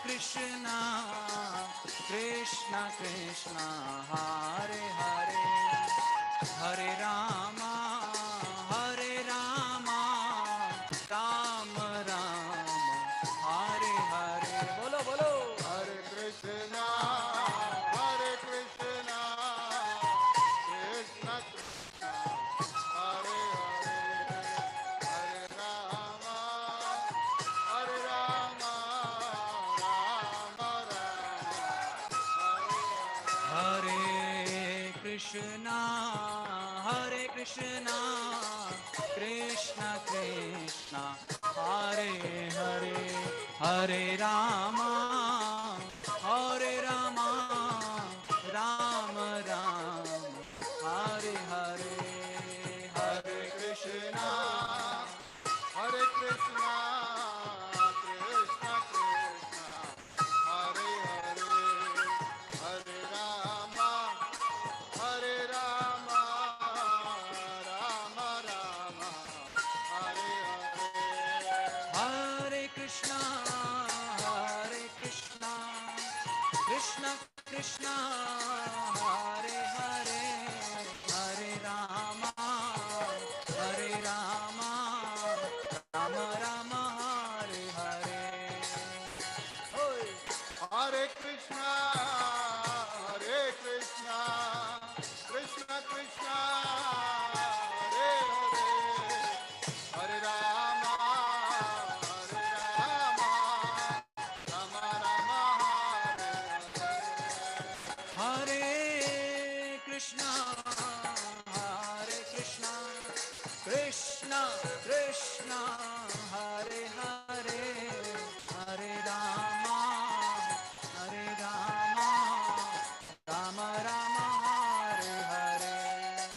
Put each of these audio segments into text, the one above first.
Krishna, Krishna Krishna, Hare Hare, Hare Rama, Rama Rama, Hare Hare. Bolo bolo. Hare Krishna, Krishna Krishna, Hare Hare, Hare Rama, Rama Rama, Hare Krishna, Krishna Krishna, Hare Hare, Hare Rama, Rama Rama, Hare Hare, Hare Krishna, Krishna, Krishna Krishna, Hare Hare, Hare Rama, Rama Rama, Hare Hare. Hare Krishna, Krishna Krishna, Hare Hare, Hare Rama, Rama Rama, Hare Hare. Hare Krishna, Krishna Krishna, Hare Hare, Hare Rama, Rama Rama, Hare Krishna, Krishna Krishna, Hare Hare, Hare Rama, Rama Rama, Hare Hare.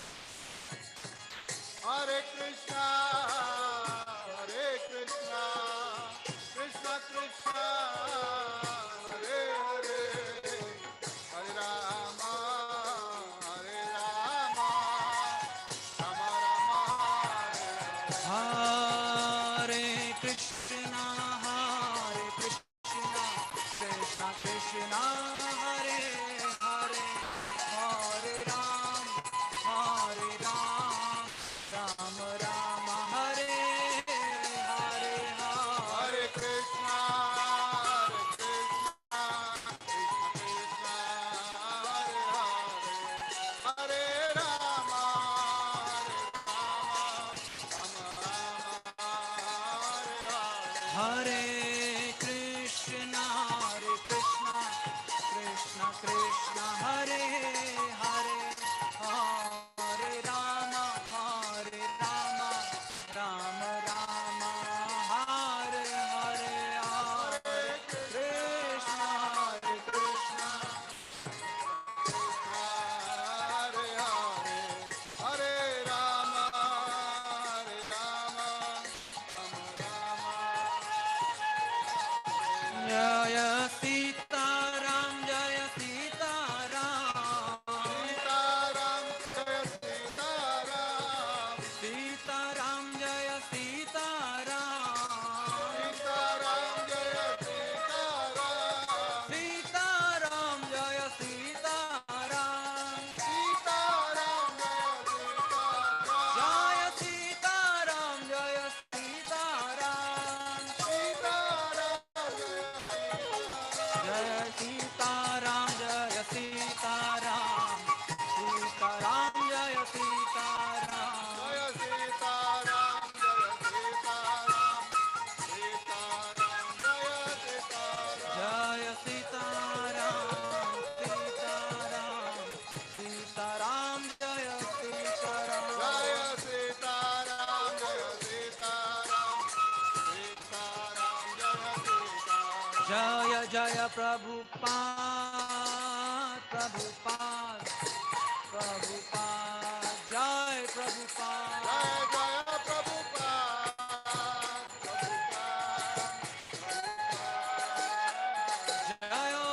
Hare Krishna, Krishna Krishna, Hare Hare, Hare Rama, Rama Rama, Hare Krishna, Krishna Krishna, Hare Hare, Hare Ram, Ram Rama, Hare Hare, Hare Krishna, Krishna Krishna, Hare Hare, Hare Rama, Rama Hare Krishna, Krishna Krishna, Hare Hare, Hare Rama, Rama Rama, Hare Hare, Hare Krishna, Hare Hare, Jaya Prabhupada, Prabhupada, Prabhupada, Jai Prabhupada. Jaya Jaya Prabhupada, Jayo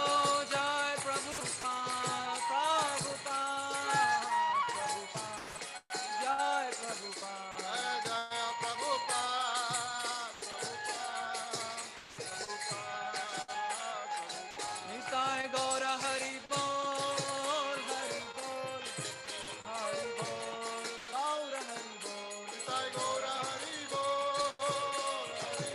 Jai Prabhupada, Prabhupada, Prabhupada, Jai Prabhupada. Jaya Jaya Prabhupada, Nitai Gaura Hari Bol, Hari Bol, Hari Bol, Gaura Hari Bol. Sai Gaura Hari Bol, Hari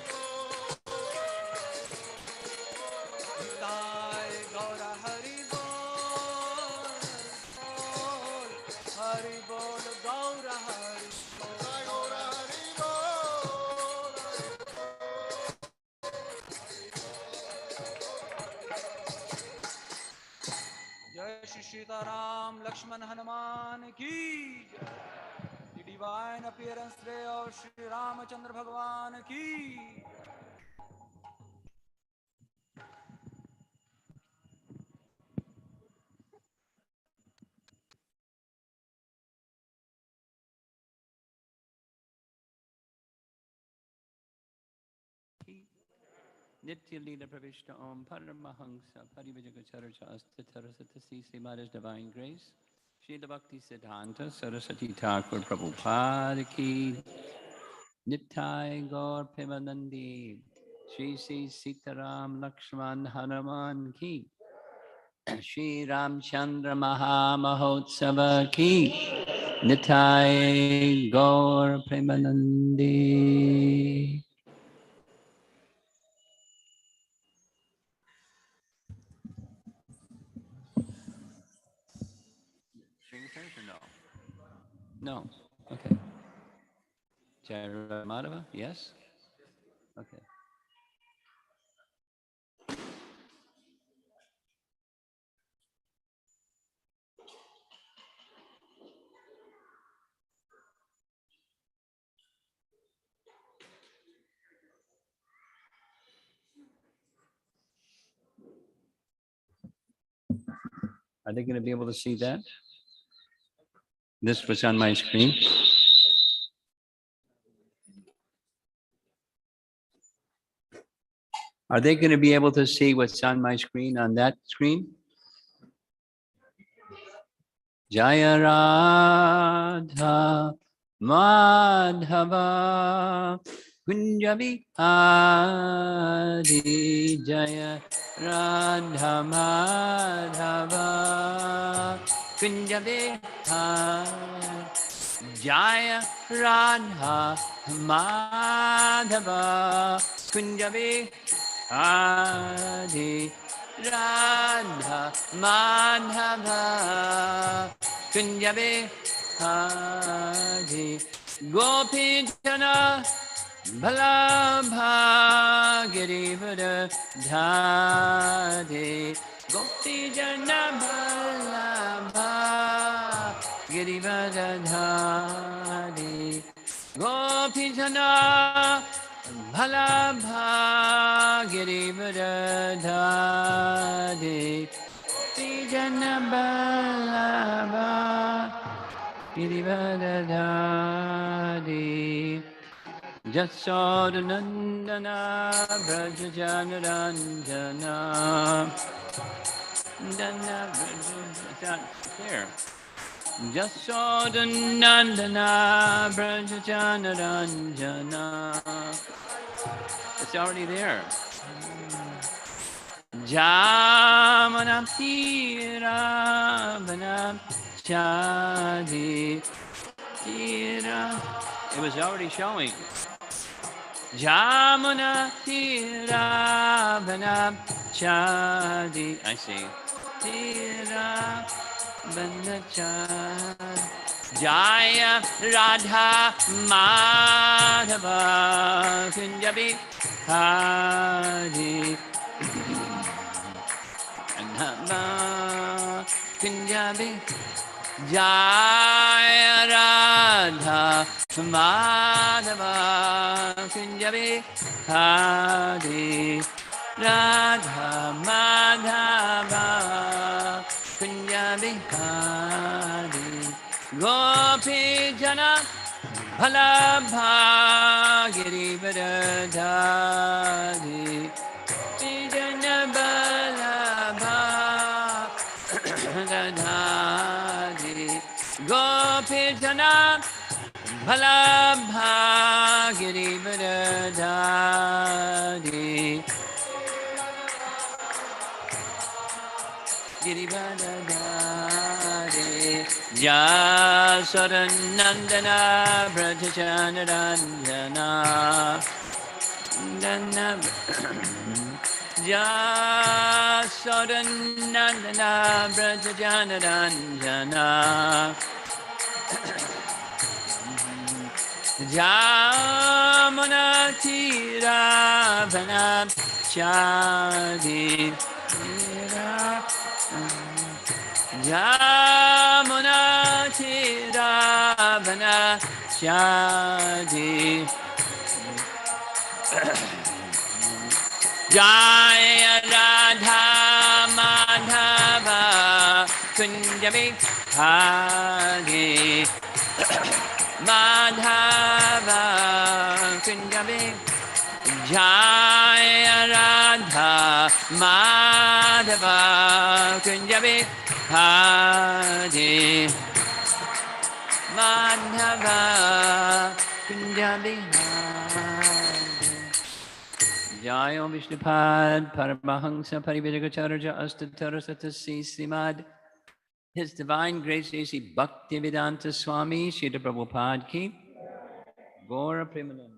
Nitai Gaura Hari Bol, Hari Bol, Gaura Hari Bol. Sai Gaura Hari Bol. Jai Shri Sitaram Lakshman Hanuman ki Jai. The divine appearance day of Shri Ramacandra Bhagavan ki Jai. Nitya Leela Pravishta Om Paramahansa Parivajagacharja Astatarasatasi Srimada's Divine Grace Srila Bhakti Siddhanta Saraswati Thakur Prabhupada Ki Nitai Gaur Premanandi Shri Sri Sitaram Lakshman Hanuman Ki Shri Ramchandra Maha Mahotsava Ki Nitai Gaur Premanandi. String attached or no? No. Okay. Jai Madhava? Yes? Okay. Are they going to be able to see that? This was on my screen. Are they going to be able to see what's on my screen on that screen? Jaya Radha Madhava Kunjabi Adi Jaya Radha Madhava Kunjabi Jaya Radha Madhava Kunjabi Adi Radha Madhava Kunjabi Adi Gopi Jana Balabha Girivara Dhade Gopi Jana Balabha Girivara Dhade Gopi Jana Balabha Girivara Dhade Gopi Jana Balabha Girivara Dhade Jasodanandana Brajajanarandana Dana Brajajanarandana There. Jasodanandana Brajajanarandana. It's already there. Jamanam Tiravanam Chadi Tira. It was already showing. Jamuna Tiravanam Chadi. I see. Tiravanam Chadi. Jaya Radha Madhava Kunjabi Hadi Kunjabi Jaya Radha Madhava Kunjabi Hadi Radha Madhava Kunya Bihari Gopi Jana Bhalabha Girivaradhari Jana Bhalabha Radhari Gopi Jana Bhalabha Girivaradhari Girivaradhari Jasaranandana Brajacanaranjana Jasaranandana Brajacanaranjana Jamana Tiravana Chadi Jamuna Tiravana Chadi Jaya Radha Madhava Kunjabi Hagi Madhava Kunjabi Jaya Radha Madhava Kunjabi Hadi Madhava Kunjabi Hadi Jaya Vishnupad Paramahansa Parivijagacharya Astatarasatasi Simad His Divine Grace A.C. Bhaktivedanta Swami Srila Prabhupada Ki Gaura Premananda.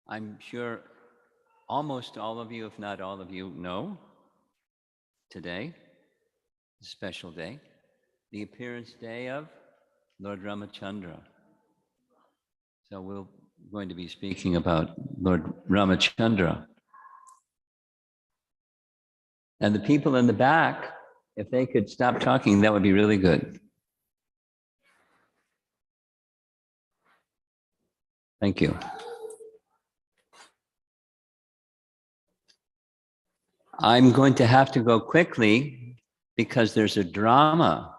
I'm sure almost all of you, if not all of you, know today, a special day, the appearance day of Lord Ramacandra. So we're going to be speaking about Lord Ramacandra. And the people in the back, if they could stop talking, that would be really good. Thank you. I'm going to have to go quickly because there's a drama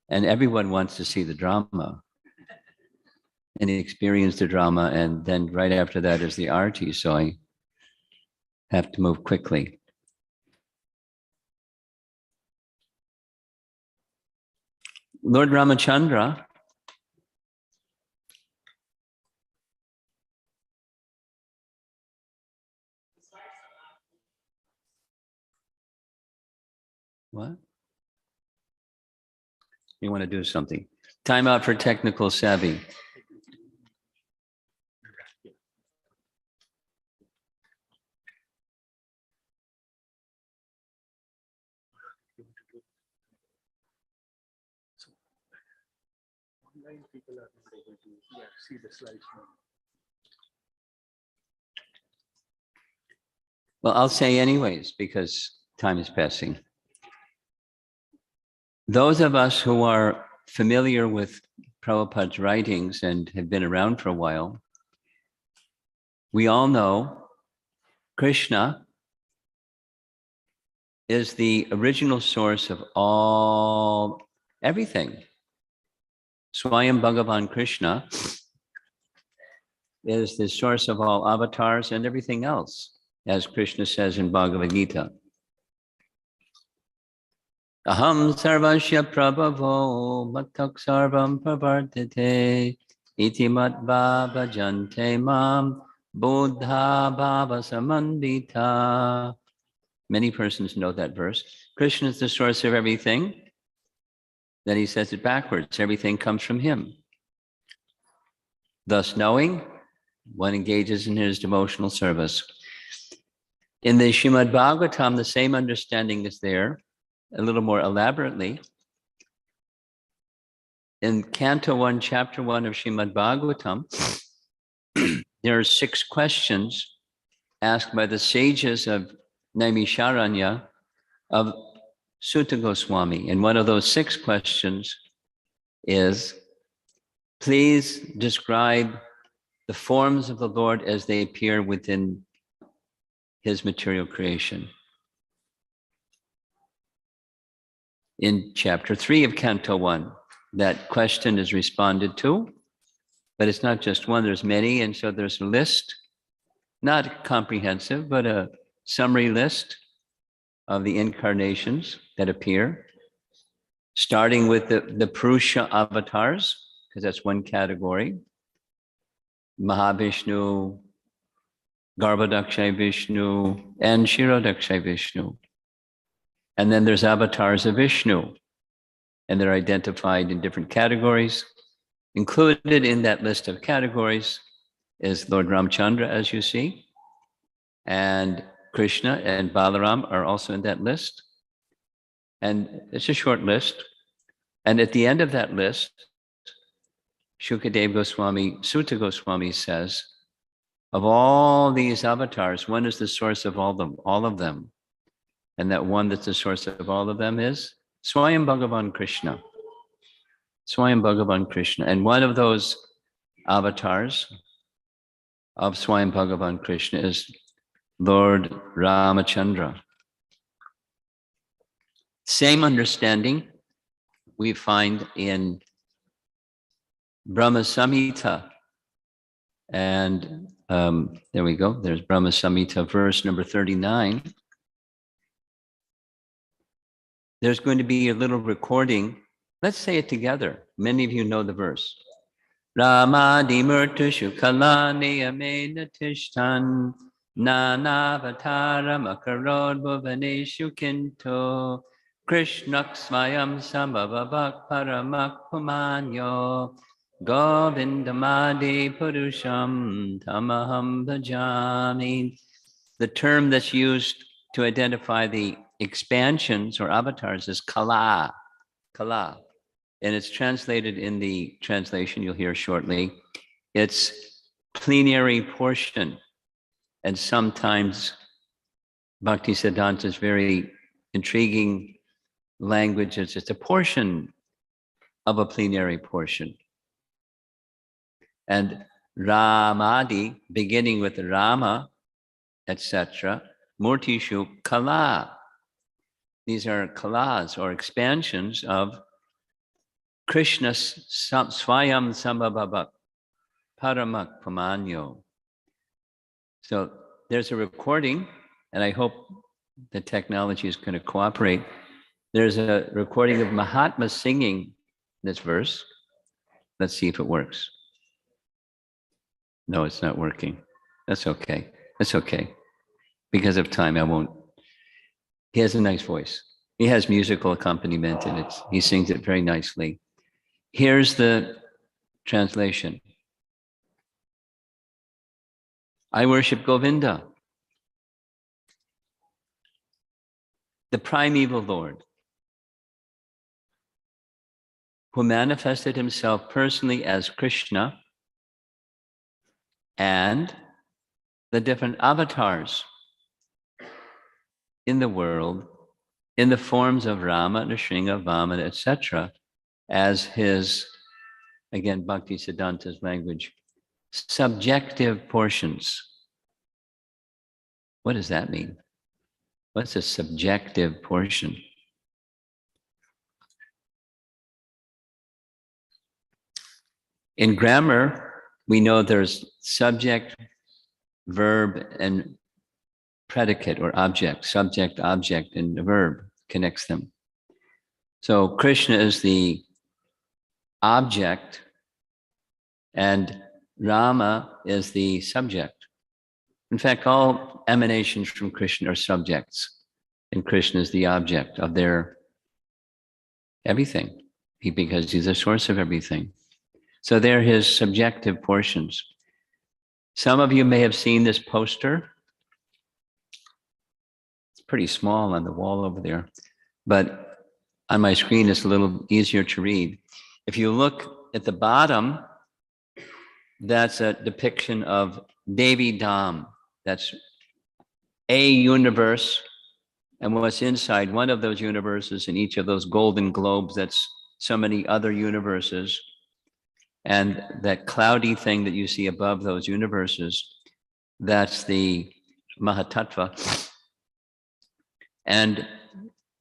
and everyone wants to see the drama and experience the drama. And then right after that is the arti. So I have to move quickly. Lord Ramacandra what? You want to do something? Time out for technical savvy. People are not able to see the slides. Well, I'll say anyways, because time is passing. Those of us who are familiar with Prabhupada's writings and have been around for a while, we all know Krishna is the original source of everything. Swayam Bhagavan Krishna is the source of all avatars and everything else, as Krishna says in Bhagavad Gita. Aham sarvasya prabhavo mattak sarvam pravartate iti matva bhajante mam buddha bhava samandita. Many persons know that verse. Krishna is the source of everything. Then he says it backwards. Everything comes from him. Thus knowing, one engages in his devotional service. In the Srimad Bhagavatam, the same understanding is there, a little more elaborately. In Canto 1, Chapter 1 of Srimad Bhagavatam, there are 6 questions asked by the sages of Naimisharanya of Sutta Goswami. And one of those 6 questions is, please describe the forms of the Lord as they appear within his material creation. In chapter 3 of Canto 1, that question is responded to, but it's not just one, there's many, and so there's a list, not comprehensive, but a summary list of the incarnations that appear, starting with the Purusha avatars, because that's one category, Mahavishnu, Garbhodakshay Vishnu, and Kshirodakshay Vishnu. And then there's avatars of Vishnu, and they're identified in different categories. Included in that list of categories is Lord Ramacandra, as you see, and Krishna and Balaram are also in that list. And it's a short list. And at the end of that list, Shukadev Goswami, Sutta Goswami says, of all these avatars, one is the source of all of them. And that one that's the source of all of them is Swayam Bhagavan Krishna. Swayam Bhagavan Krishna. And one of those avatars of Swayam Bhagavan Krishna is Lord Ramacandra. Same understanding we find in Brahma Samhita. And there we go. There's Brahma Samhita, verse number 39. There's going to be a little recording. Let's say it together. Many of you know the verse. Ramadi Murtushu Kalani Amena Tishtan Nanavatara Makarod Bhuvaneshu Kinto Krishnak Swayam Sambhavak Paramak Pumanyo Govindamadi Purusham Tamaham Bhajami. The term that's used to identify the expansions or avatars is Kala. Kala. And it's translated in the translation you'll hear shortly. It's plenary portion. And sometimes Bhaktisiddhanta's very intriguing language is it's a portion of a plenary portion. And Ramadi, beginning with Rama, etc., Murtishu Kala. These are kalas or expansions of Krishna's Swayam Sambhavak Paramak Pamanyo. So there's a recording, and I hope the technology is going to cooperate. There's a recording of Mahatma singing this verse. Let's see if it works. No, it's not working. That's okay. That's okay. Because of time, I won't. He has a nice voice. He has musical accompaniment, and he sings it very nicely. Here's the translation. I worship Govinda, the primeval Lord, who manifested himself personally as Krishna and the different avatars in the world in the forms of Rama, Rishyasringa, Vamana, etc., as his, again, Bhaktisiddhanta's language, subjective portions. What does that mean? What's a subjective portion? In grammar, we know there's subject, verb, and predicate or object. Subject, object, and the verb connects them. So Krishna is the object and Rama is the subject. In fact, all emanations from Krishna are subjects, and Krishna is the object of their everything, because he's the source of everything. So they're his subjective portions. Some of you may have seen this poster. It's pretty small on the wall over there, but on my screen it's a little easier to read. If you look at the bottom, that's a depiction of Devi Dham. That's a universe, and what's inside one of those universes in each of those golden globes, that's so many other universes. And that cloudy thing that you see above those universes, that's the Mahatattva. And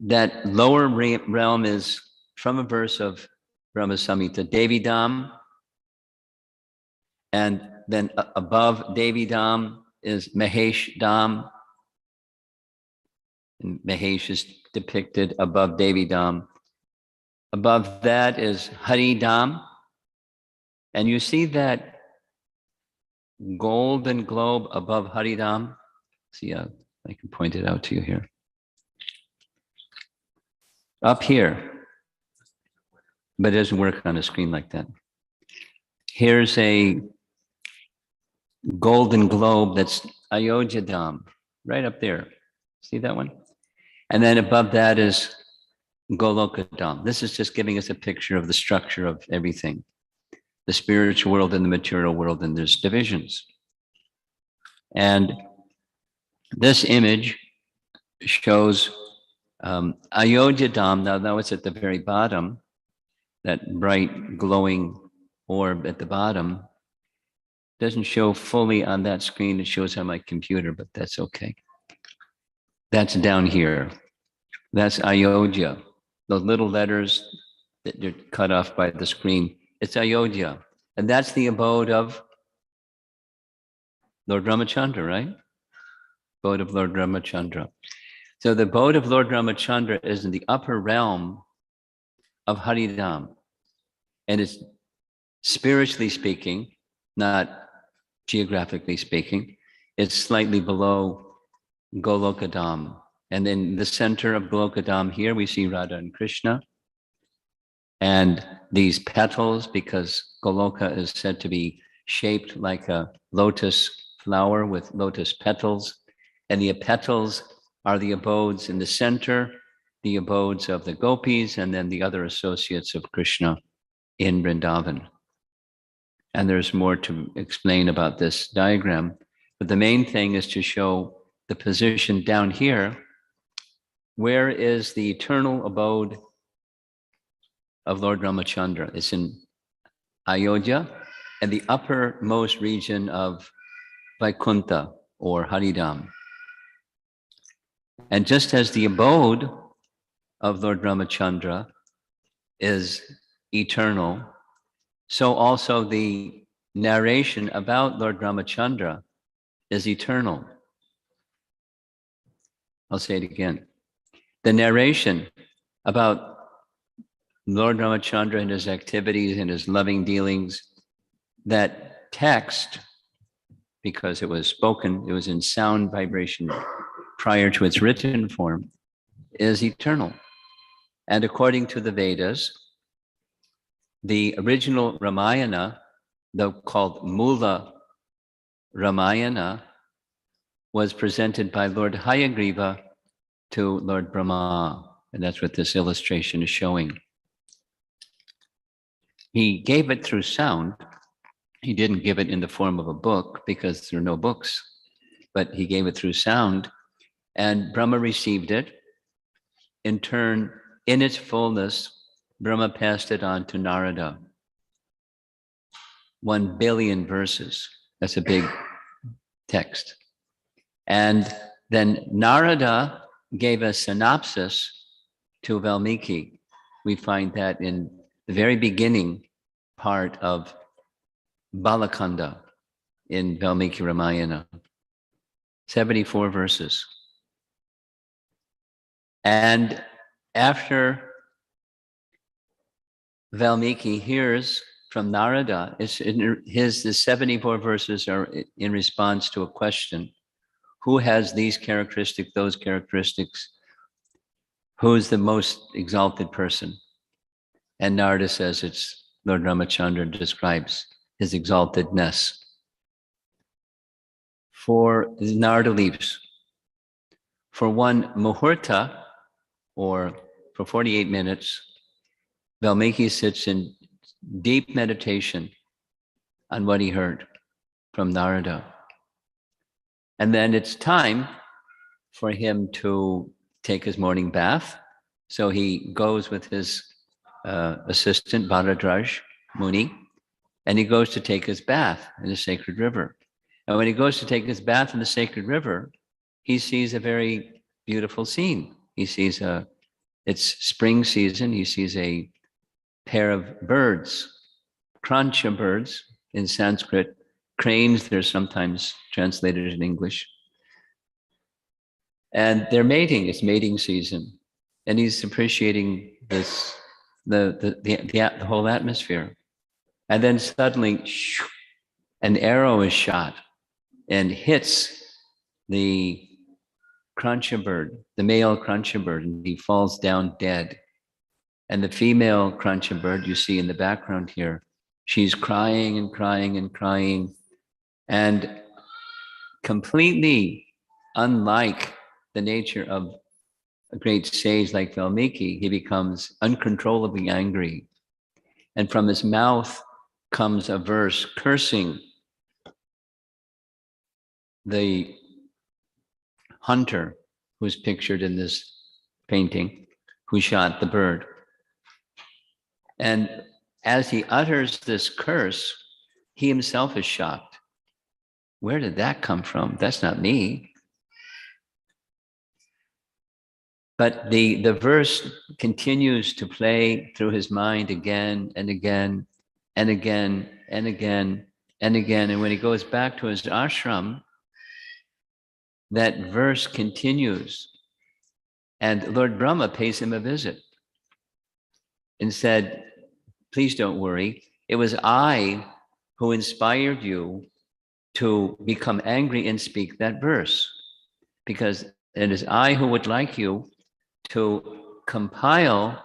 that lower realm is from a verse of Brahma Samhita, Devi Dham. And then above Devi Dham is Mahesh Dham. And Mahesh is depicted above Devi Dham. Above that is Hari Dham. And you see that golden globe above Hari Dham. See, I can point it out to you here. Up here, but it doesn't work on a screen like that. Here's a golden globe that's Ayodhya Dham, right up there. See that one? And then above that is Goloka Dham. This is just giving us a picture of the structure of everything. The spiritual world and the material world, and there's divisions. And this image shows Ayodhya Dham. Now it's at the very bottom, that bright glowing orb at the bottom. Doesn't show fully on that screen. It shows on my computer, but that's okay. That's down here. That's Ayodhya. Those little letters that are cut off by the screen. It's Ayodhya. And that's the abode of Lord Ramacandra, right? Abode of Lord Ramacandra. So the abode of Lord Ramacandra is in the upper realm of Haridham. And it's spiritually speaking, not geographically speaking, it's slightly below Golokadam. And in the center of Golokadam here, we see Radha and Krishna. And these petals, because Goloka is said to be shaped like a lotus flower with lotus petals. And the petals are the abodes in the center, the abodes of the gopis, and then the other associates of Krishna in Vrindavan. And there's more to explain about this diagram. But the main thing is to show the position down here. Where is the eternal abode of Lord Ramacandra? It's in Ayodhya and the uppermost region of Vaikuntha or Haridham. And just as the abode of Lord Ramacandra is eternal, so also the narration about Lord Ramacandra is eternal. I'll say it again. The narration about Lord Ramacandra and his activities and his loving dealings, that text, because it was spoken, it was in sound vibration prior to its written form, is eternal. And according to the Vedas, the original Ramayana, though called Mula Ramayana, was presented by Lord Hayagriva to Lord Brahma. And that's what this illustration is showing. He gave it through sound. He didn't give it in the form of a book because there are no books, but he gave it through sound. And Brahma received it. In turn, in its fullness, Brahma passed it on to Narada. 1 billion verses. That's a big text. And then Narada gave a synopsis to Valmiki. We find that in the very beginning part of Balakanda in Valmiki Ramayana. 74 verses. And after Valmiki hears from Narada, the 74 verses are in response to a question. Who has these characteristics, those characteristics? Who is the most exalted person? And Narada says it's Lord Ramacandra, describes his exaltedness. Narada leaves. For 1 muhurta, or for 48 minutes, Valmiki sits in deep meditation on what he heard from Narada. And then it's time for him to take his morning bath. So he goes with his assistant, Bharadraj Muni, and he goes to take his bath in the sacred river. And when he goes to take his bath in the sacred river, he sees a very beautiful scene. He sees it's spring season. He sees a pair of birds, krancha birds in Sanskrit. Cranes, they're sometimes translated in English. And they're mating, it's mating season. And he's appreciating this, the whole atmosphere. And then suddenly, an arrow is shot and hits the krancha bird, the male krancha bird, and he falls down dead. And the female krancha bird you see in the background here, she's crying and crying and crying. And completely unlike the nature of a great sage like Valmiki, he becomes uncontrollably angry. And from his mouth comes a verse cursing the hunter who's pictured in this painting, who shot the bird. And as he utters this curse, he himself is shocked. Where did that come from? That's not me. But the verse continues to play through his mind again and again and again and again and again. And when he goes back to his ashram, that verse continues. And Lord Rama pays him a visit and said, please don't worry. It was I who inspired you to become angry and speak that verse, because it is I who would like you to compile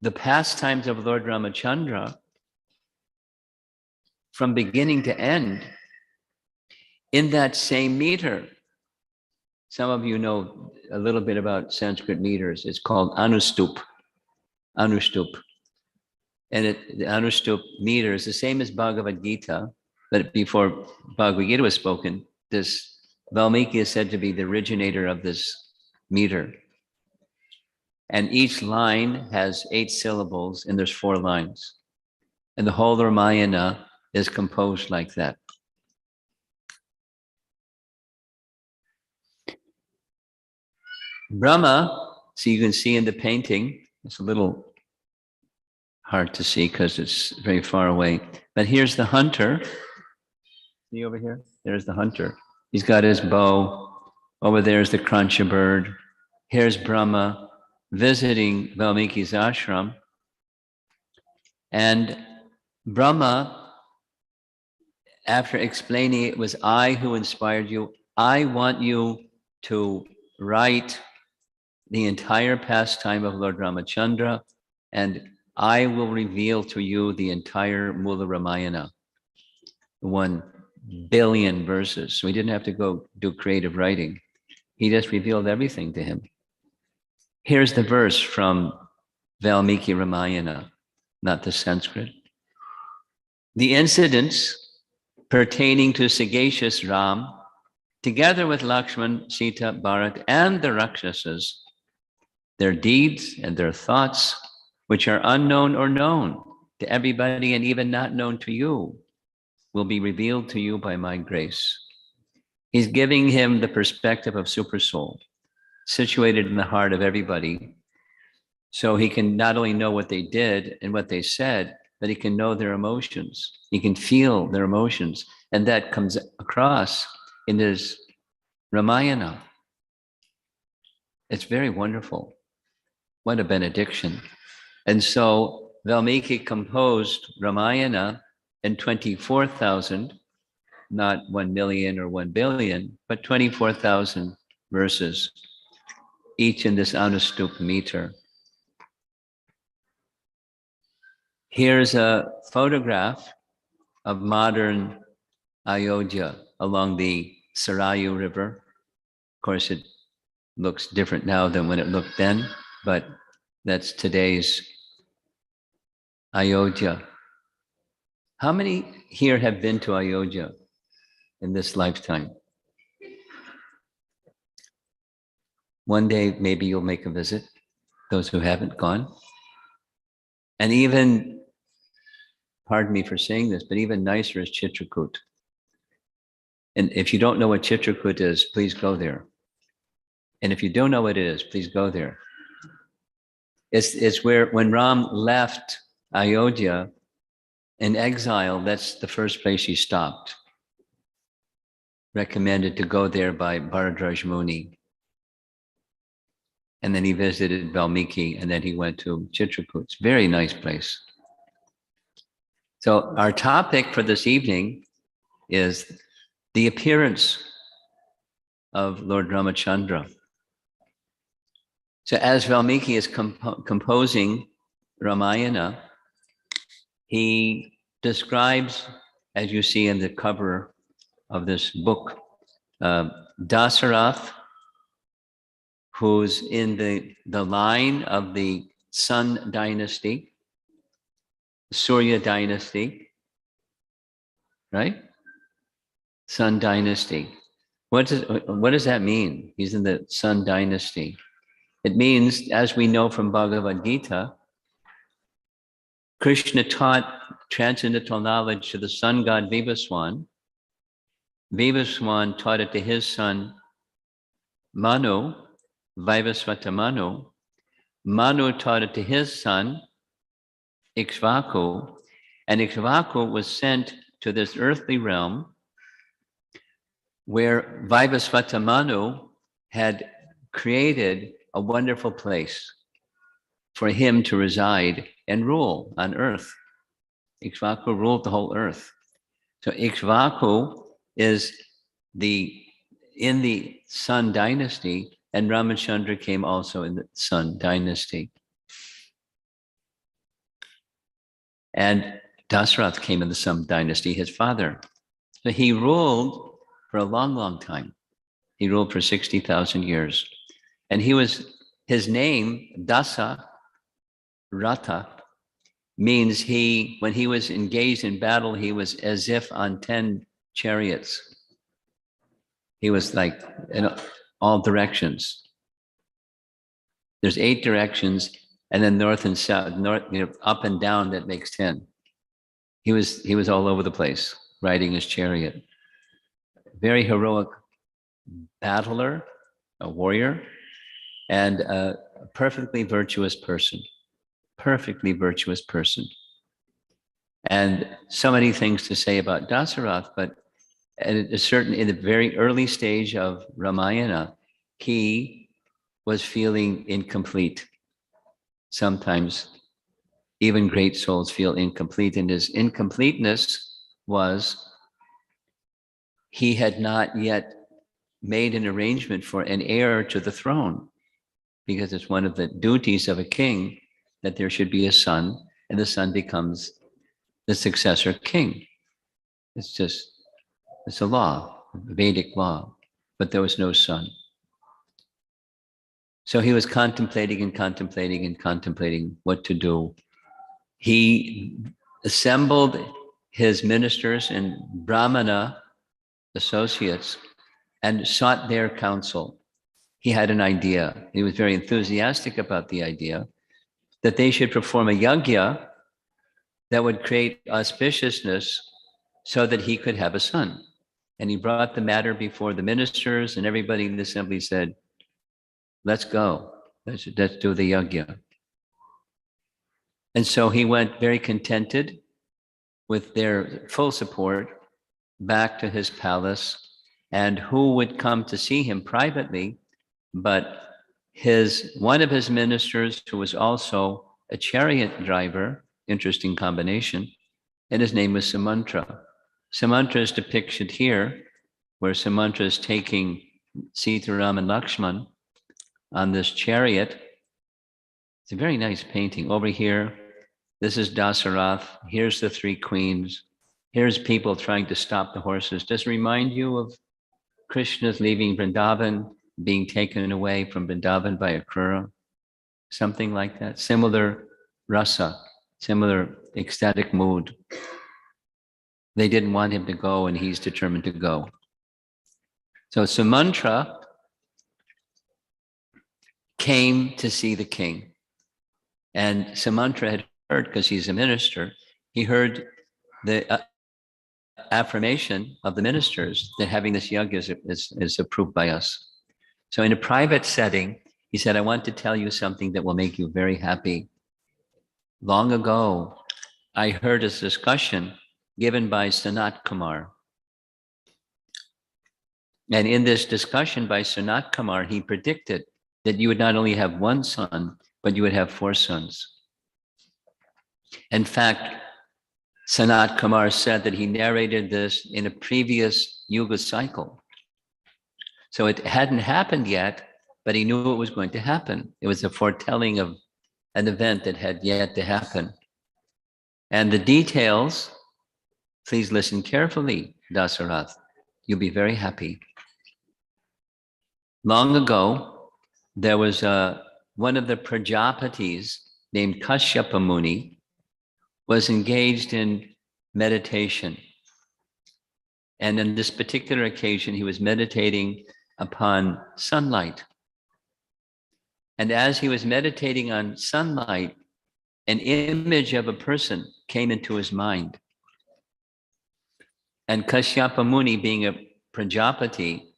the pastimes of Lord Ramacandra from beginning to end in that same meter. Some of you know a little bit about Sanskrit meters. It's called anustup. Anustup. And the anustup meter is the same as Bhagavad Gita, but before Bhagavad Gita was spoken, this Valmiki is said to be the originator of this meter. And each line has 8 syllables, and there's 4 lines. And the whole Ramayana is composed like that. Brahma, so you can see in the painting, it's a little hard to see because it's very far away. But here's the hunter. See over here? There's the hunter. He's got his bow. Over there's the krancha bird. Here's Brahma visiting Valmiki's ashram. And Brahma, after explaining it was I who inspired you, I want you to write the entire pastime of Lord Ramacandra, and I will reveal to you the entire Mula Ramayana, 1 billion verses. So he didn't have to go do creative writing. He just revealed everything to him. Here's the verse from Valmiki Ramayana, not the Sanskrit. The incidents pertaining to sagacious Ram, together with Lakshman, Sita, Bharat, and the Rakshasas, their deeds and their thoughts, which are unknown or known to everybody and even not known to you, will be revealed to you by my grace. He's giving him the perspective of Supersoul, situated in the heart of everybody, so he can not only know what they did and what they said, but he can know their emotions. He can feel their emotions, and that comes across in his Ramayana. It's very wonderful. What a benediction. And so Valmiki composed Ramayana in 24,000, not 1 million or 1 billion, but 24,000 verses, each in this Anustup meter. Here's a photograph of modern Ayodhya along the Sarayu River. Of course, it looks different now than when it looked then, but that's today's Ayodhya. How many here have been to Ayodhya in this lifetime? One day, maybe you'll make a visit, those who haven't gone. And even, pardon me for saying this, but even nicer is Chitrakoot. And if you don't know what Chitrakoot is, please go there. And if you don't know what it is, please go there. It's where, when Ram left Ayodhya in exile, that's the first place he stopped. Recommended to go there by Bharadraj Muni. And then he visited Valmiki, and then he went to Chitrakoot. It's a very nice place. So our topic for this evening is the appearance of Lord Ramacandra. So as Valmiki is composing Ramayana, he describes, as you see in the cover of this book, Dasaratha, who's in the line of the Sun dynasty, Surya dynasty, right? Sun dynasty. What does that mean? He's in the Sun dynasty. It means, as we know from Bhagavad Gita, Krishna taught transcendental knowledge to the sun god Vivaswan. Vivaswan taught it to his son Manu, Vivasvata Manu. Manu taught it to his son Ikshvaku, and Ikshvaku was sent to this earthly realm where Vivasvata Manu had created a wonderful place for him to reside and rule on earth. Ikshvaku ruled the whole earth. So Ikshvaku is in the Sun dynasty, and Ramacandra came also in the Sun dynasty. And Dasaratha came in the Sun dynasty, his father. So he ruled for a long, long time. He ruled for 60,000 years. And his name, Dasaratha, means when he was engaged in battle, he was as if on 10 chariots. He was like in all directions. There's 8 directions, and then north and south, up and down, that makes 10. He was all over the place, riding his chariot. Very heroic battler, a warrior, and a perfectly virtuous person. Perfectly virtuous person. And so many things to say about Dasaratha, but in the very early stage of Ramayana, he was feeling incomplete. Sometimes even great souls feel incomplete, and his incompleteness was he had not yet made an arrangement for an heir to the throne, because it's one of the duties of a king that there should be a son, and the son becomes the successor king. It's a law, a Vedic law, but there was no son. So he was contemplating what to do. He assembled his ministers and Brahmana associates and sought their counsel. He had an idea. He was very enthusiastic about the idea that they should perform a yajna that would create auspiciousness so that he could have a son. And he brought the matter before the ministers, and everybody in the assembly said, let's go. Let's do the yajna. And so he went very contented with their full support back to his palace. And who would come to see him privately but one of his ministers, who was also a chariot driver, interesting combination, and his name was Sumantra. Sumantra is depicted here, where Sumantra is taking Sitaram and Lakshman on this chariot. It's a very nice painting. Over here, this is Dasaratha. Here's the 3 queens. Here's people trying to stop the horses. Does it remind you of Krishna's leaving Vrindavan, being taken away from Vrindavan by Akrura? Something like that. Similar rasa, similar ecstatic mood. They didn't want him to go, and he's determined to go. So Sumantra came to see the king. And Sumantra had because he's a minister, he heard the affirmation of the ministers that having this yajna is approved by us. So in a private setting, he said, I want to tell you something that will make you very happy. Long ago, I heard a discussion given by Sanat Kumar. And in this discussion by Sanat Kumar, he predicted that you would not only have one son, but you would have 4 sons. In fact, Sanat Kumar said that he narrated this in a previous Yuga cycle. So it hadn't happened yet, but he knew it was going to happen. It was a foretelling of an event that had yet to happen. And the details, please listen carefully, Dasaratha. You'll be very happy. Long ago, there was one of the Prajapatis named Kashyapa Muni was engaged in meditation. And on this particular occasion, he was meditating upon sunlight. And as he was meditating on sunlight, an image of a person came into his mind. And Kashyapa Muni, being a Prajapati,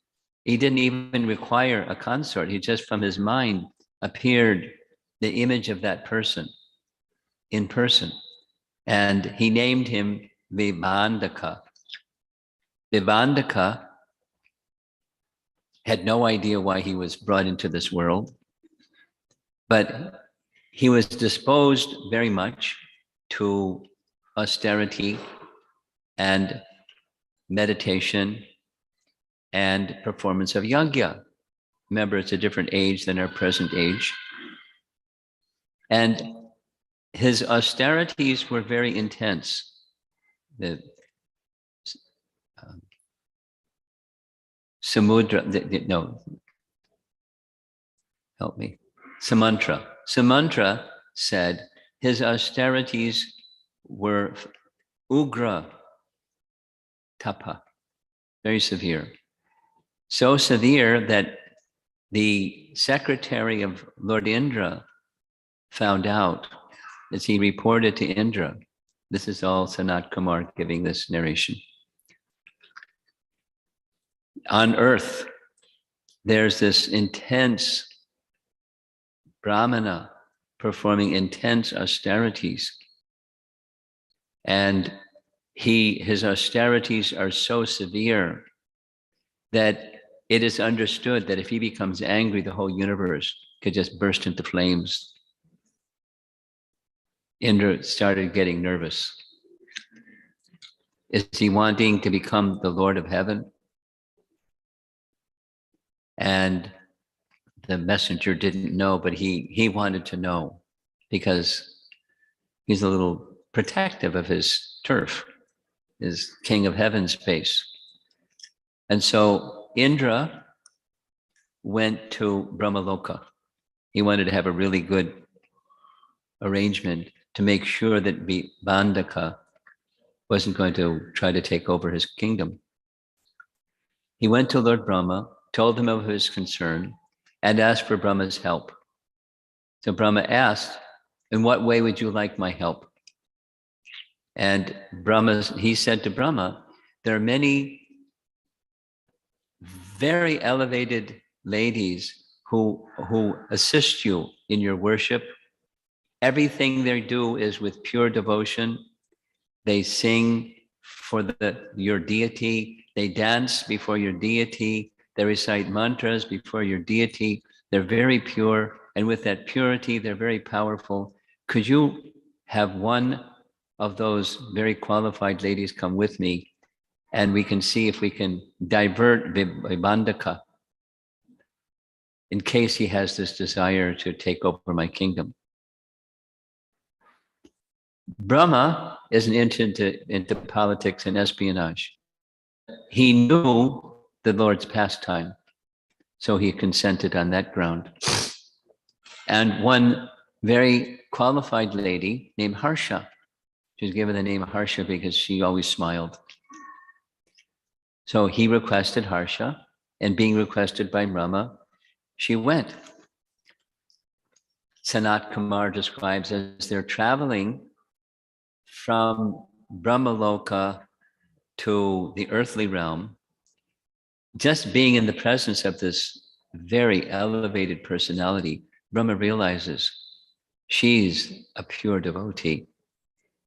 he didn't even require a consort. He just from his mind appeared the image of that person in person. And he named him Vibhandaka. Vibhandaka had no idea why he was brought into this world, but he was disposed very much to austerity and meditation and performance of yajna. Remember, it's a different age than our present age. And his austerities were very intense. Samantra said his austerities were ugra tapa, very severe. So severe that the secretary of Lord Indra found out as he reported to Indra. This is all Sanat Kumar giving this narration. On earth, there's this intense Brahmana performing intense austerities. And his austerities are so severe that it is understood that if he becomes angry, the whole universe could just burst into flames. Indra started getting nervous. Is he wanting to become the Lord of Heaven? And the messenger didn't know, but he wanted to know because he's a little protective of his turf, his king of heaven space. And so Indra went to Brahmaloka. He wanted to have a really good arrangement to make sure that Vibhandaka wasn't going to try to take over his kingdom. He went to Lord Brahma, told him of his concern, and asked for Brahma's help. So Brahma asked, in what way would you like my help? And he said to Brahma, there are many very elevated ladies who assist you in your worship. Everything they do is with pure devotion. They sing for your deity. They dance before your deity. They recite mantras before your deity. They're very pure. And with that purity, they're very powerful. Could you have one of those very qualified ladies come with me? And we can see if we can divert Vibhandaka in case he has this desire to take over my kingdom. Brahma isn't into politics and espionage. He knew the Lord's pastime, so he consented on that ground. And one very qualified lady named Harsha, she was given the name Harsha because she always smiled. So he requested Harsha, and being requested by Rama, she went. Sanat Kumar describes as they're traveling from Brahmaloka to the earthly realm, just being in the presence of this very elevated personality, Brahma realizes she's a pure devotee.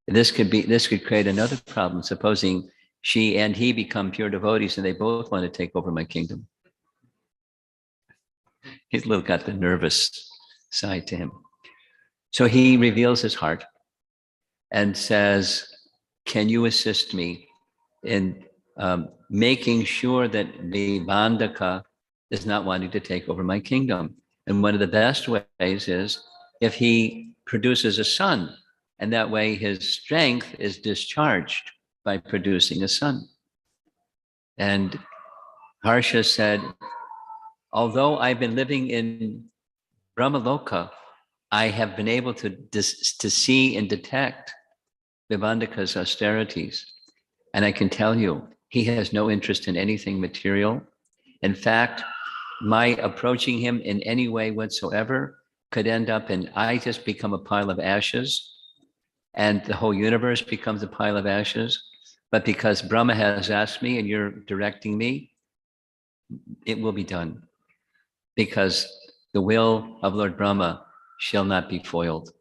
This could create another problem, supposing she and he become pure devotees and they both want to take over my kingdom. He's a little got the nervous side to him. So he reveals his heart and says, can you assist me in making sure that Vivandaka is not wanting to take over my kingdom? And one of the best ways is if he produces a son, and that way his strength is discharged by producing a son. And Harsha said, although I've been living in Brahmaloka, I have been able to see and detect Vivandaka's austerities. And I can tell you, he has no interest in anything material. In fact, my approaching him in any way whatsoever could end up in I just become a pile of ashes and the whole universe becomes a pile of ashes. But because Brahma has asked me and you're directing me, it will be done. Because the will of Lord Brahma shall not be foiled.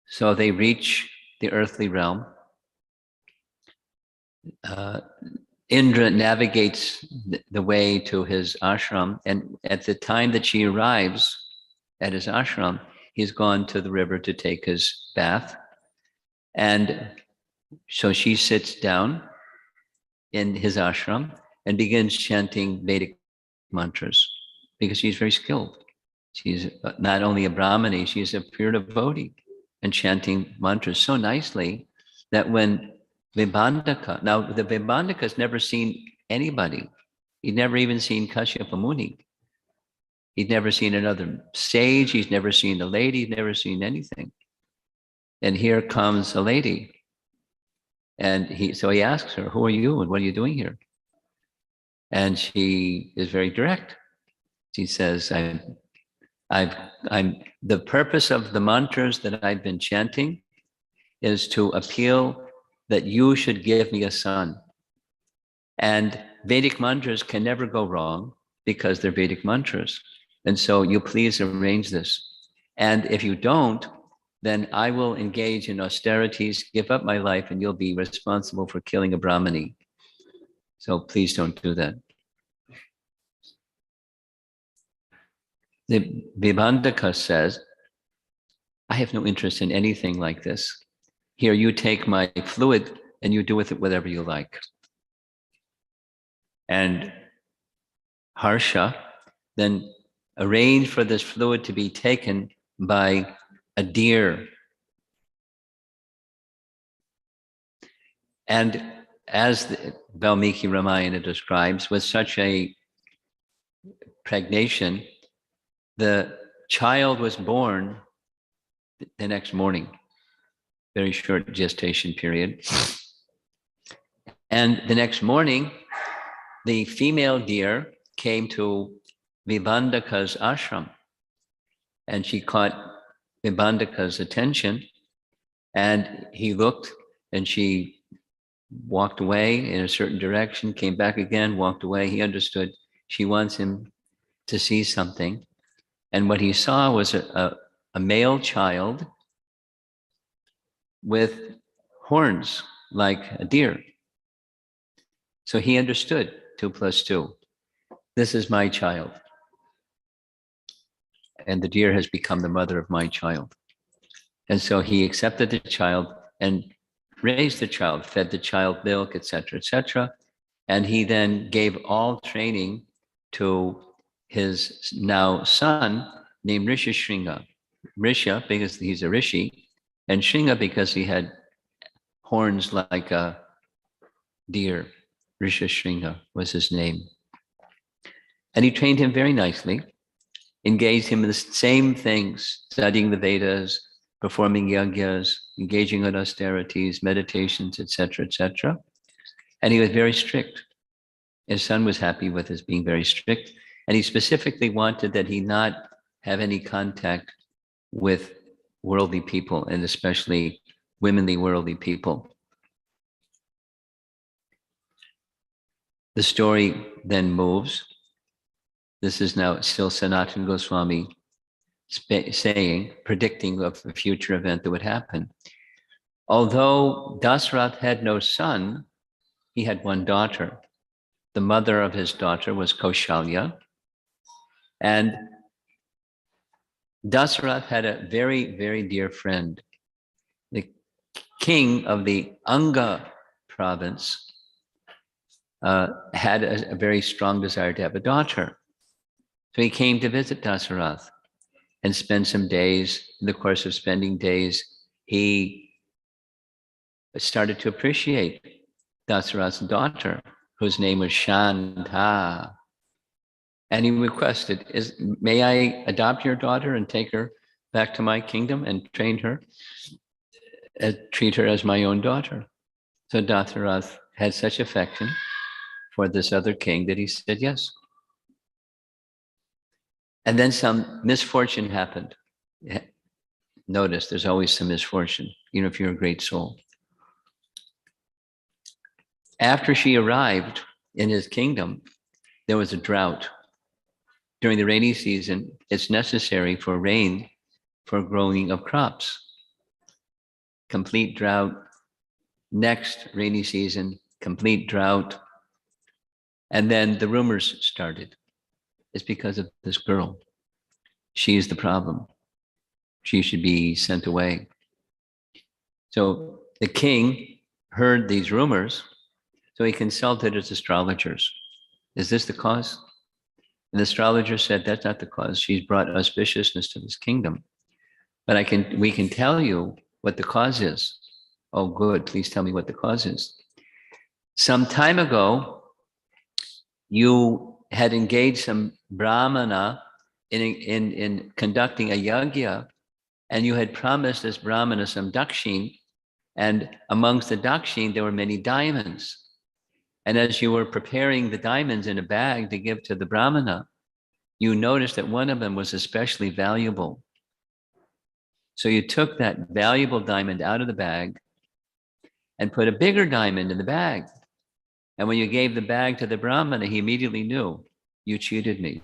So they reach the earthly realm. Indra navigates the way to his ashram, and at the time that she arrives at his ashram, he's gone to the river to take his bath. And so she sits down in his ashram and begins chanting Vedic mantras because she's very skilled. She's not only a Brahmani, she's a pure devotee and chanting mantras so nicely that when Vibhandaka, now the Vibhandaka's never seen anybody. He'd never even seen Kashyapa Muni. He'd never seen another sage. He's never seen a lady. He'd never seen anything. And here comes a lady. And so he asks her, who are you and what are you doing here? And she is very direct. She says, I'm the purpose of the mantras that I've been chanting is to appeal that you should give me a son. And Vedic mantras can never go wrong because they're Vedic mantras. And so you please arrange this. And if you don't, then I will engage in austerities, give up my life, and you'll be responsible for killing a Brahmani. So please don't do that. The Vibhandaka says, I have no interest in anything like this. Here, you take my fluid and you do with it whatever you like. And Harsha then arranged for this fluid to be taken by a deer. And as the Valmiki Ramayana describes, with such a pregnation, the child was born the next morning. Very short gestation period. And the next morning, the female deer came to Vibhandaka's ashram, and she caught Vibhandaka's attention, and he looked, and she walked away in a certain direction, came back again, walked away. He understood she wants him to see something. And what he saw was a male child with horns like a deer. So he understood 2 + 2. This is my child. And the deer has become the mother of my child. And so he accepted the child and raised the child, fed the child milk, etc., etc. And he then gave all training to his now son named Rishyasringa. Rishya because he's a rishi, and Shringa because he had horns like a deer. Rishyasringa was his name. And he trained him very nicely, engaged him in the same things, studying the Vedas, performing yagyas, engaging in austerities, meditations, etc., etc. And he was very strict. His son was happy with his being very strict. And he specifically wanted that he not have any contact with worldly people, and especially womanly worldly people. The story then moves. This is now still Sanatana Goswami saying, predicting of a future event that would happen. Although Dasaratha had no son, he had one daughter. The mother of his daughter was Kaushalya. And Dasaratha had a very, very dear friend, the king of the Anga province, had a very strong desire to have a daughter. So he came to visit Dasaratha and spend some days. In the course of spending days, he started to appreciate Dasaratha's daughter, whose name was Shanta. And he requested, may I adopt your daughter and take her back to my kingdom and train her, treat her as my own daughter? So Dasaratha had such affection for this other king that he said yes. And then some misfortune happened. Notice there's always some misfortune, even if you're a great soul. After she arrived in his kingdom, there was a drought. During the rainy season, it's necessary for rain for growing of crops. Complete drought. Next rainy season, complete drought. And then the rumors started. It's because of this girl. She is the problem. She should be sent away. So the king heard these rumors, so he consulted his astrologers. Is this the cause? And the astrologer said, that's not the cause. She's brought auspiciousness to this kingdom. But we can tell you what the cause is. Oh, good. Please tell me what the cause is. Some time ago, you had engaged some brahmana in conducting a yajna, and you had promised this brahmana some dakshin, and amongst the dakshin, there were many diamonds. And as you were preparing the diamonds in a bag to give to the brahmana, you noticed that one of them was especially valuable. So you took that valuable diamond out of the bag and put a bigger diamond in the bag. And when you gave the bag to the brahmana, he immediately knew, you cheated me.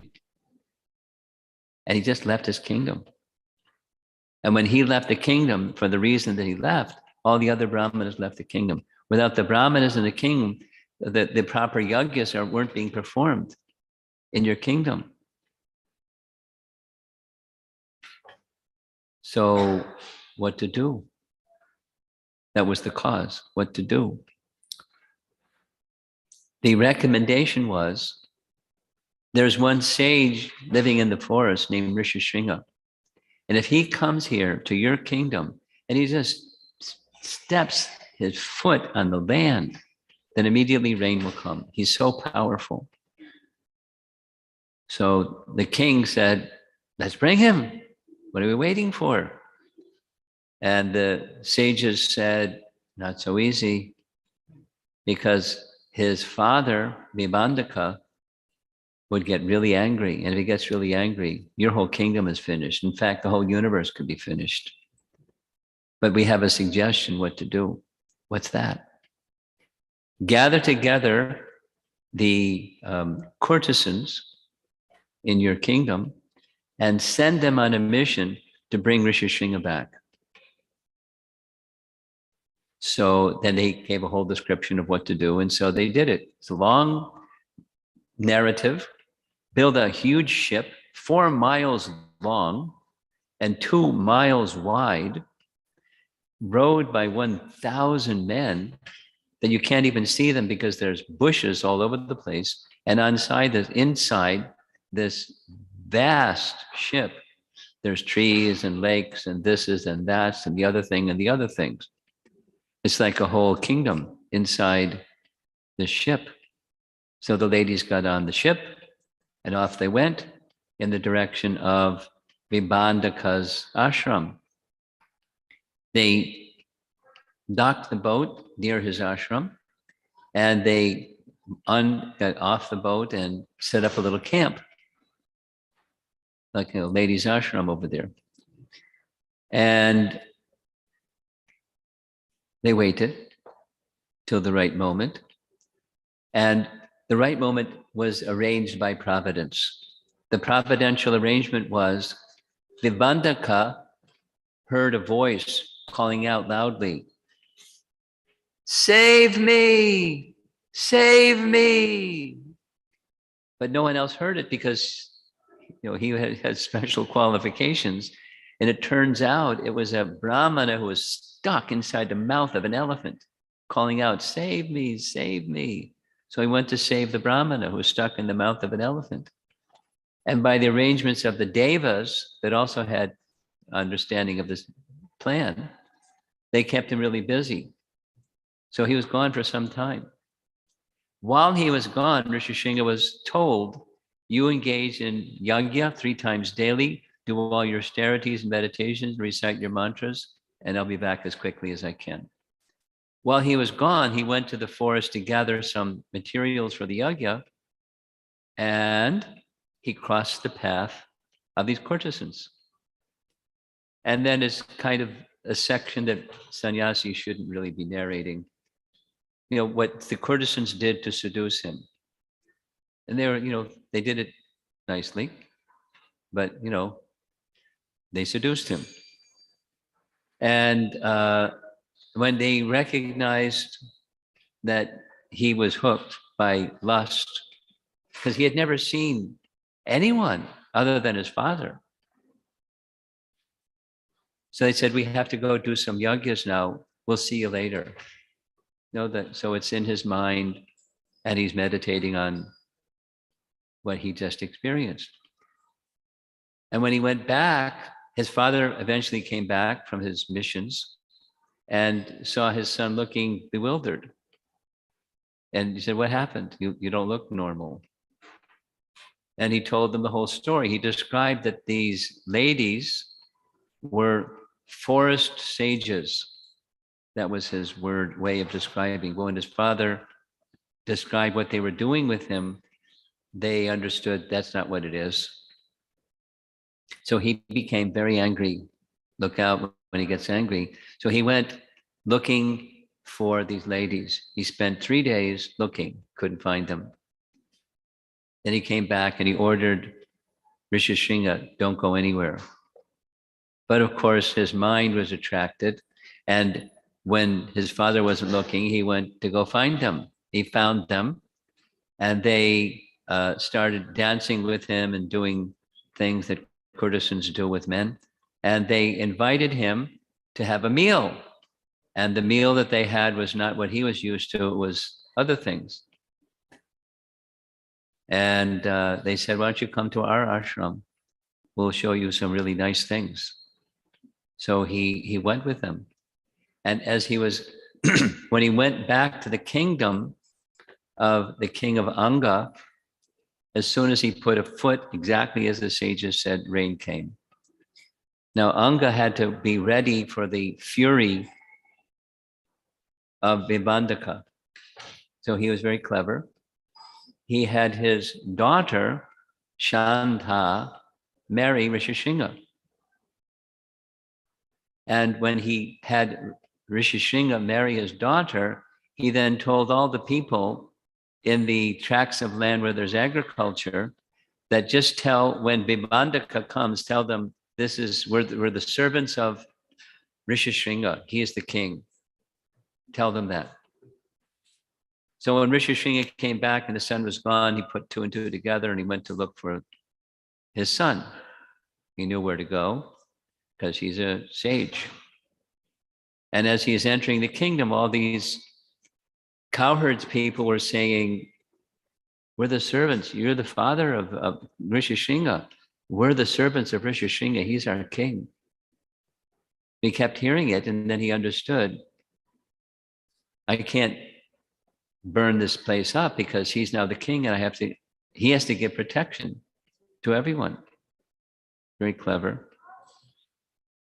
And he just left his kingdom. And when he left the kingdom, for the reason that he left, all the other brahmanas left the kingdom. Without the brahmanas in the kingdom, the proper yajnas weren't being performed in your kingdom. So what to do? That was the cause. What to do? The recommendation was, there's one sage living in the forest named Rishyasringa. And if he comes here to your kingdom and he just steps his foot on the land, then immediately rain will come. He's so powerful. So the king said, let's bring him. What are we waiting for? And the sages said, not so easy, because his father, Vibhandaka, would get really angry. And if he gets really angry, your whole kingdom is finished. In fact, the whole universe could be finished. But we have a suggestion what to do. What's that? Gather together the courtesans in your kingdom and send them on a mission to bring Rishyasringa back. So then they gave a whole description of what to do. And so they did it. It's a long narrative. Build a huge ship, 4 miles long and 2 miles wide, rowed by 1,000 men, that you can't even see them because there's bushes all over the place. And inside this vast ship, there's trees and lakes and this is and that's and the other thing and the other things. It's like a whole kingdom inside the ship. So the ladies got on the ship and off they went in the direction of Vibhandaka's ashram. They docked the boat near his ashram, and they got off the boat and set up a little camp. like a ladies' ashram over there. And they waited till the right moment. And the right moment was arranged by Providence. The providential arrangement was Vibandaka heard a voice calling out loudly, "Save me! Save me!" But no one else heard it because he had special qualifications. And it turns out it was a Brahmana who was stuck inside the mouth of an elephant, calling out, "Save me, save me." So he went to save the Brahmana who was stuck in the mouth of an elephant. And by the arrangements of the Devas that also had understanding of this plan, they kept him really busy. So he was gone for some time. While he was gone, Rishyasringa was told, "You engage in yajna 3 times daily, do all your austerities and meditations, recite your mantras, and I'll be back as quickly as I can." While he was gone, he went to the forest to gather some materials for the yajna, and he crossed the path of these courtesans. And then it's kind of a section that sannyasi shouldn't really be narrating, what the courtesans did to seduce him. And they were, they did it nicely, but, they seduced him. And when they recognized that he was hooked by lust, because he had never seen anyone other than his father. So they said, "We have to go do some yajnas now. We'll see you later." So it's in his mind, and he's meditating on what he just experienced. And when he went back, his father eventually came back from his missions and saw his son looking bewildered. And he said, "What happened? You don't look normal." And he told them the whole story. He described that these ladies were forest sages. That was his way of describing. When his father described what they were doing with him, they understood that's not what it is. So he became very angry. Look out when he gets angry. So he went looking for these ladies. He spent 3 days looking, couldn't find them. Then he came back and he ordered Rishyasringa, "Don't go anywhere." But of course, his mind was attracted. And when his father wasn't looking, he went to go find them. He found them, and they started dancing with him and doing things that courtesans do with men. And they invited him to have a meal. And the meal that they had was not what he was used to, it was other things. And they said, "Why don't you come to our ashram? We'll show you some really nice things." So he went with them. And as he was, when he went back to the kingdom of the king of Anga, as soon as he put a foot, exactly as the sages said, rain came. Now Anga had to be ready for the fury of Vibandaka. So he was very clever. He had his daughter, Shantha, marry Rishyasringa. And when he had Rishyasringa marry his daughter, he then told all the people in the tracts of land where there's agriculture that just tell, when Vibandaka comes, tell them, we're the servants of Rishyasringa. He is the king. Tell them that. So when Rishyasringa came back and the son was gone, he put 2 and 2 together and he went to look for his son. He knew where to go because he's a sage. And as he is entering the kingdom, all these cowherds people were saying, "We're the servants. You're the father of Rishyasringa. We're the servants of Rishyasringa. He's our king." He kept hearing it, and then he understood, I can't burn this place up because he's now the king and he has to give protection to everyone. Very clever.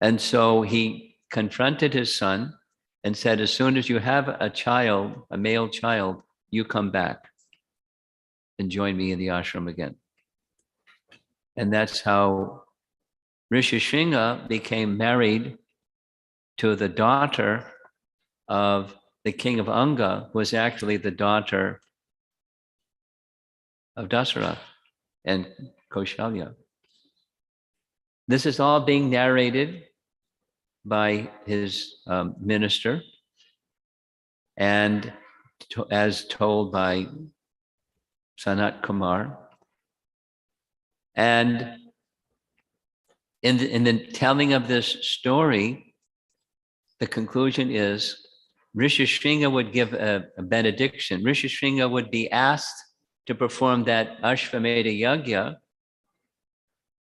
And so he confronted his son and said, "As soon as you have a child, a male child, you come back and join me in the ashram again." And that's how Rishyasringa became married to the daughter of the king of Anga, who was actually the daughter of Dasaratha and Kaushalya. This is all being narrated by his minister and as told by Sanat Kumar. And in the telling of this story, the conclusion is Rishyasringa would give a benediction. Rishyasringa would be asked to perform that Ashvamedha Yagya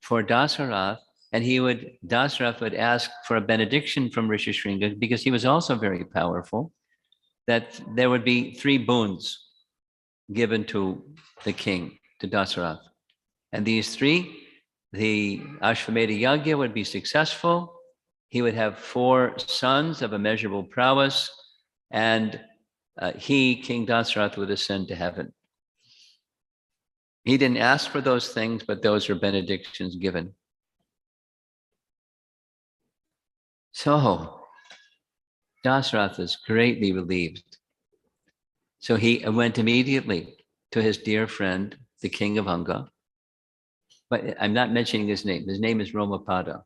for Dasaratha, and Dasaratha would ask for a benediction from Rishyasringa because he was also very powerful, that there would be 3 boons given to the king, to Dasaratha. And these 3, the Ashvamedha Yagya would be successful. He would have 4 sons of immeasurable prowess, and King Dasaratha, would ascend to heaven. He didn't ask for those things, but those were benedictions given. So Dasaratha is greatly relieved. So he went immediately to his dear friend, the king of Anga. But I'm not mentioning his name. His name is Ramapada.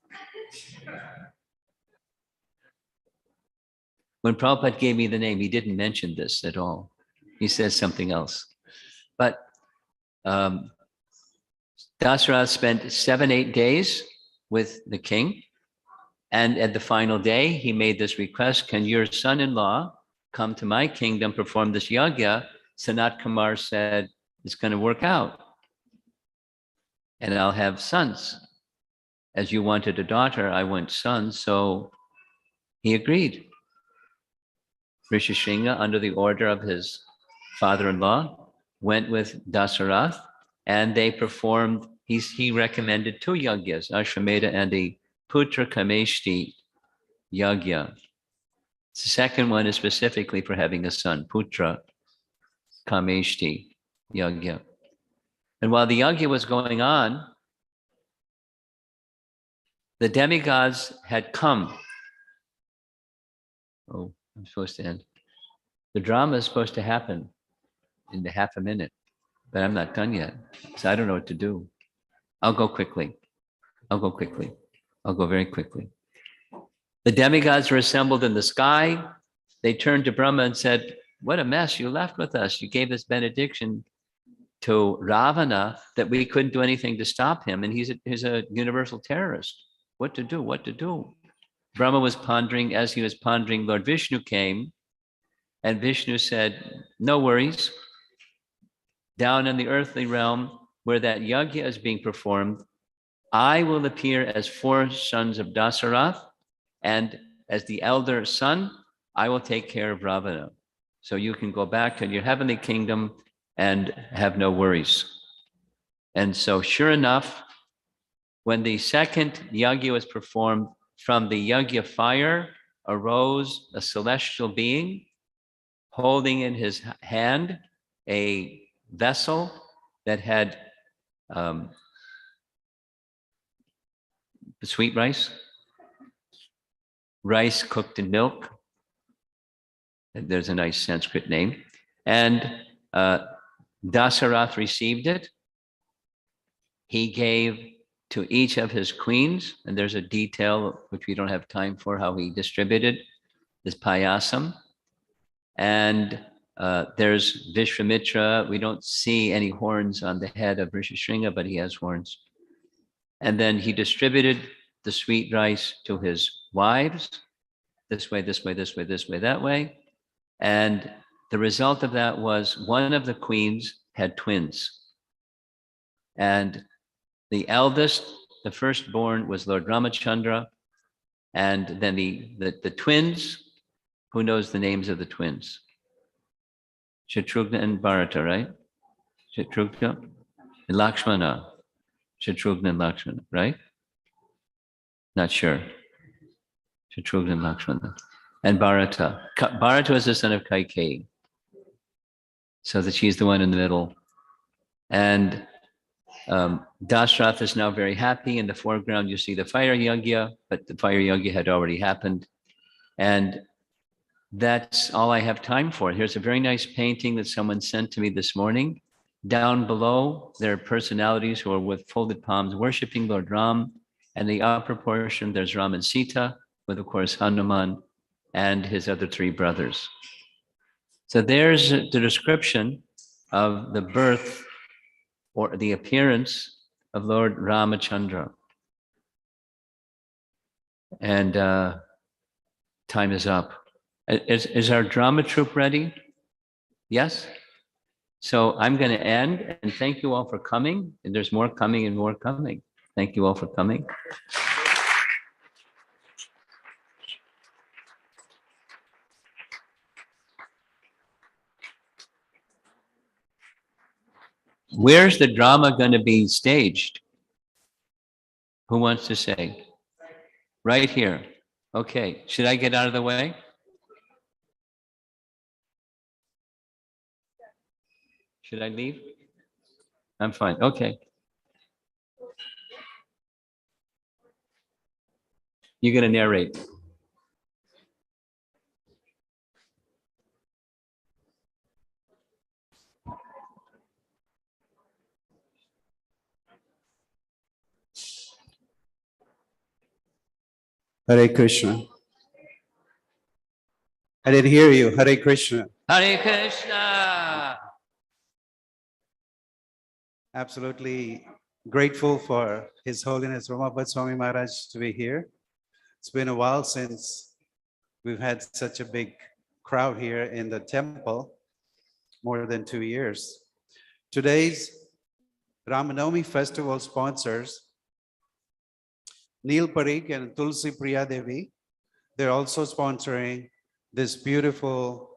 When Prabhupada gave me the name, he didn't mention this at all. He says something else. But Dasaratha spent 7-8 days with the king. And at the final day, he made this request, can your son-in-law come to my kingdom, perform this yagya? Sanat Kumar said, it's going to work out. And I'll have sons. As you wanted a daughter, I want sons. So he agreed. Rishyasringa, under the order of his father-in-law, went with Dasaratha, and they performed, he recommended 2 yagyas, Ashvamedha and a Putra Kameshti Yagya. The second one is specifically for having a son, Putra Kameshti Yagya. And while the yagya was going on, the demigods had come. Oh, I'm supposed to end. The drama is supposed to happen in half a minute, but I'm not done yet. So I don't know what to do. I'll go quickly. I'll go very quickly. The demigods were assembled in the sky. They turned to Brahma and said, what a mess, you left with us. You gave this benediction to Ravana that we couldn't do anything to stop him. And he's a universal terrorist. What to do? Brahma was pondering. As he was pondering, Lord Vishnu came, and Vishnu said, no worries. Down in the earthly realm where that yagya is being performed, I will appear as 4 sons of Dasaratha, and as the elder son, I will take care of Ravana. So you can go back to your heavenly kingdom and have no worries. And so sure enough, when the second yagya was performed, from the yagya fire arose a celestial being holding in his hand a vessel that had the sweet rice cooked in milk. There's a nice Sanskrit name. And Dasaratha received it. He gave to each of his queens, and there's a detail which we don't have time for, how he distributed this payasam. And there's Vishwamitra. We don't see any horns on the head of Rishyasringa, but he has horns. And then he distributed the sweet rice to his wives, this way, that way. And the result of that was one of the queens had twins. And the eldest, the firstborn, was Lord Ramacandra. And then the twins, who knows the names of the twins? Shatrugna and Bharata, right? Shatrugna and Lakshmana. Shatrugna and Lakshmana, right? Not sure. Shatrugna and Lakshmana. And Bharata. Bharata was the son of Kaikeyi. So that she's the one in the middle. And Dasaratha is now very happy. In the foreground, you see the fire yagya, but the fire yagya had already happened. And that's all I have time for. Here's a very nice painting that someone sent to me this morning. Down below, there are personalities who are with folded palms worshiping Lord Ram. And the upper portion, there's Ram and Sita, with, of course, Hanuman and his other three brothers. So there's the description of the birth or the appearance of Lord Ramacandra. And time is up. Is our drama troupe ready? Yes? So I'm going to end, and thank you all for coming. And there's more coming and more coming. Thank you all for coming. Where's the drama going to be staged? Who wants to say? Right here. Okay. Should I get out of the way? Should I leave? I'm fine. Okay. You're going to narrate. Hare Krishna. I didn't hear you. Hare Krishna. Hare Krishna. Absolutely grateful for His Holiness Rama Swami Maharaj to be here. It's been a while since we've had such a big crowd here in the temple, more than 2 years. Today's Ramanavami festival sponsors Neil Parikh and Tulsi Priya Devi. They're also sponsoring this beautiful